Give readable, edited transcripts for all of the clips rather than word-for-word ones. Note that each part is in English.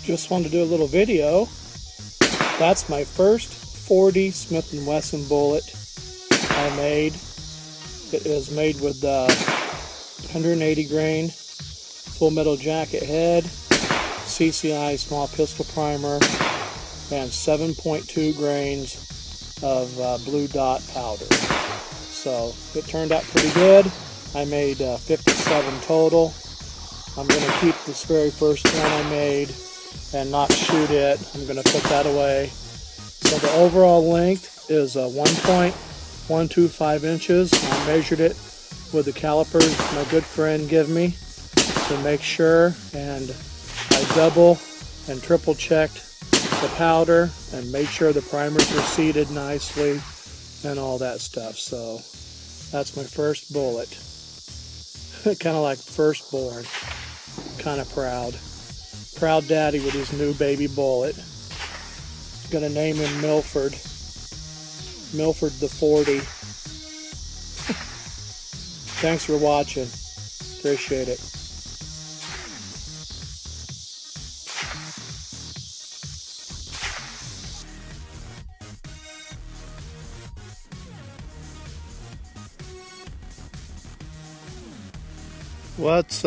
Just wanted to do a little video. That's my first 40 Smith & Wesson bullet I made. It is made with 180 grain full metal jacket head, CCI small pistol primer, and 7.2 grains of Bluedot powder. So it turned out pretty good. I made 57 total. I'm going to keep this very first one I made and not shoot it. I'm going to put that away. So the overall length is 1.125 inches. I measured it with the calipers my good friend gave me to make sure, and I double and triple checked the powder and made sure the primers were seated nicely and all that stuff. So that's my first bullet. Kind of like firstborn. Kind of proud. Proud daddy with his new baby bullet. Gonna name him Milford. Milford the 40. Thanks for watching. Appreciate it. What's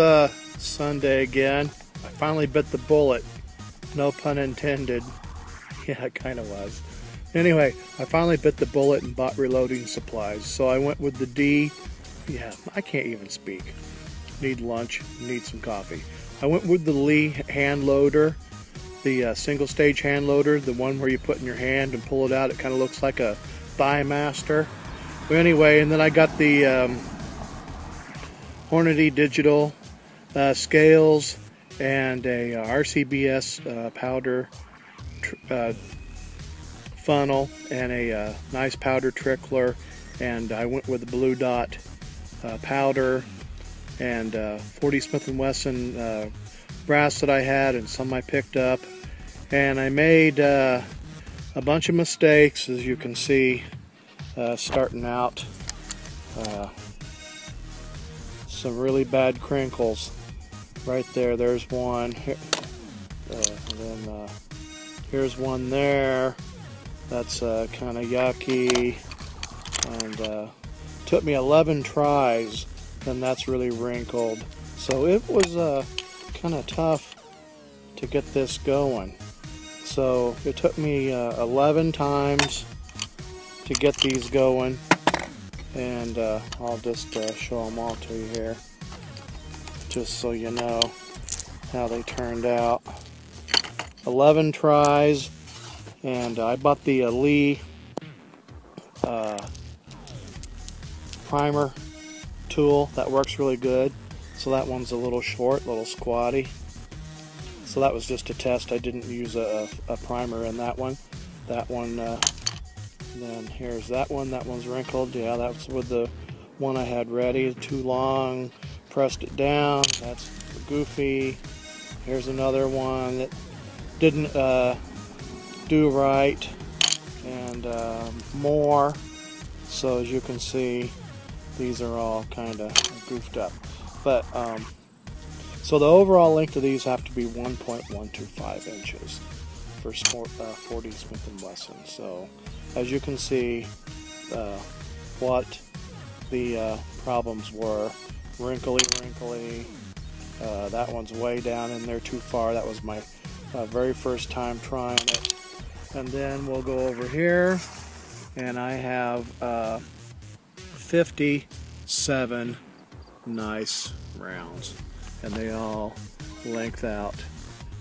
Sunday again? I finally bit the bullet. No pun intended. Yeah, it kind of was. Anyway, I finally bit the bullet and bought reloading supplies. So I went with the D. Yeah, I can't even speak. Need lunch, need some coffee. I went with the Lee hand loader, the single stage hand loader, the one where you put in your hand and pull it out. It kind of looks like a Thigh Master. But anyway, and then I got the Hornady digital scales and a RCBS powder funnel and a nice powder trickler, and I went with the Bluedot powder and 40 Smith & Wesson brass that I had and some I picked up, and I made a bunch of mistakes, as you can see, starting out. Some really bad crinkles right there. There's one here, and then here's one there. That's kind of yucky, and took me 11 tries, and that's really wrinkled. So it was kind of tough to get this going. So it took me 11 times to get these going. And I'll just show them all to you here, just so you know how they turned out. 11 tries, and I bought the Lee primer tool. That works really good. So that one's a little short, a little squatty. So that was just a test. I didn't use a primer in that one. That one. Then here's that one. That one's wrinkled. Yeah, that's with the one I had ready. Too long. Pressed it down. That's goofy. Here's another one that didn't do right, and more. So as you can see, these are all kind of goofed up. But so the overall length of these have to be 1.125 inches for 40 Smith & Wesson. So as you can see, what the problems were. Wrinkly. That one's way down in there too far. That was my very first time trying it. And then we'll go over here, and I have 57 nice rounds, and they all length out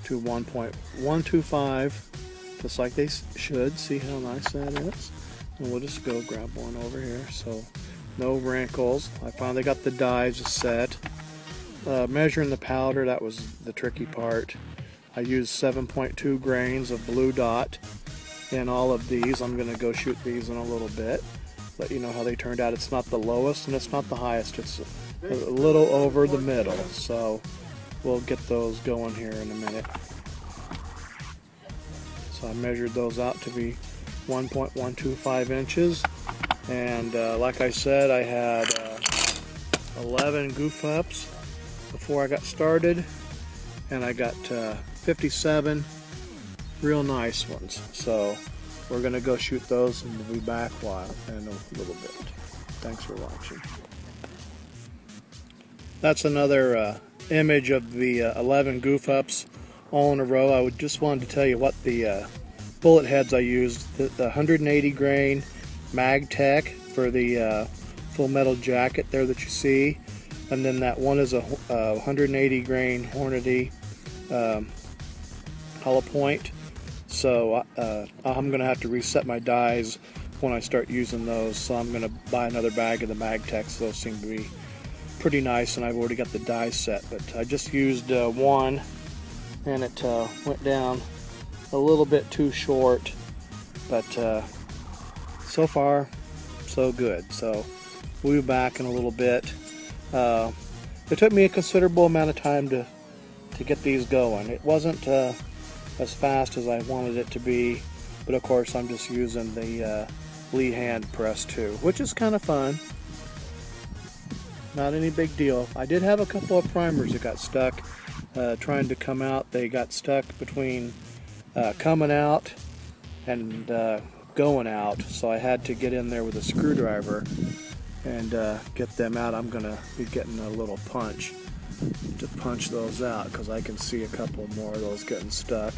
to 1.125, just like they should. See how nice that is? And we'll just go grab one over here. So no wrinkles. I finally got the dies set. Measuring the powder, that was the tricky part. I used 7.2 grains of Bluedot in all of these. I'm going to go shoot these in a little bit. Let you know how they turned out. It's not the lowest and it's not the highest. It's a little over the middle. So we'll get those going here in a minute. So I measured those out to be 1.125 inches. And like I said, I had 11 goof ups before I got started. And I got 57, real nice ones. So we're going to go shoot those, and we'll be back in a little bit. Thanks for watching. That's another image of the 11 goof ups all in a row. I just wanted to tell you what the bullet heads I used. The 180 grain MagTech for the full metal jacket there that you see, and then that one is a 180 grain Hornady hollow point. So I'm going to have to reset my dies when I start using those, so I'm going to buy another bag of the MagTechs. Those seem to be pretty nice, and I've already got the die set, but I just used one, and it went down a little bit too short, but so far so good. So we'll be back in a little bit. It took me a considerable amount of time to get these going. It wasn't as fast as I wanted it to be, but of course I'm just using the Lee hand press too, which is kind of fun. Not any big deal. I did have a couple of primers that got stuck trying to come out. They got stuck between coming out and going out, so I had to get in there with a screwdriver and get them out. I'm going to be getting a little punch to punch those out, because I can see a couple more of those getting stuck.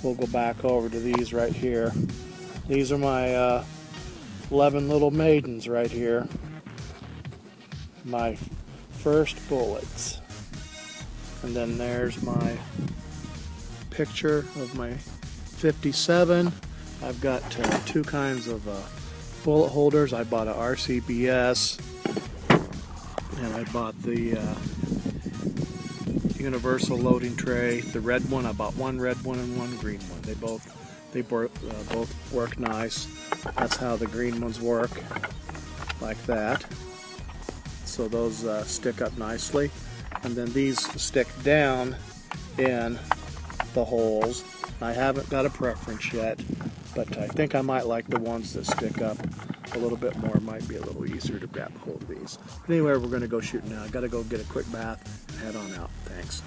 We'll go back over to these right here. These are my 11 little maidens right here. My first bullets. And then there's my picture of my 57. I've got two kinds of bullet holders. I bought a RCBS, and I bought the universal loading tray. The red one, I bought one red one and one green one. They both work nice. That's how the green ones work, like that. So those stick up nicely, and then these stick down in the holes. I haven't got a preference yet, but I think I might like the ones that stick up a little bit more. It might be a little easier to grab hold of these. Anyway, we're going to go shoot now. I got to go get a quick bath and head on out. Thanks.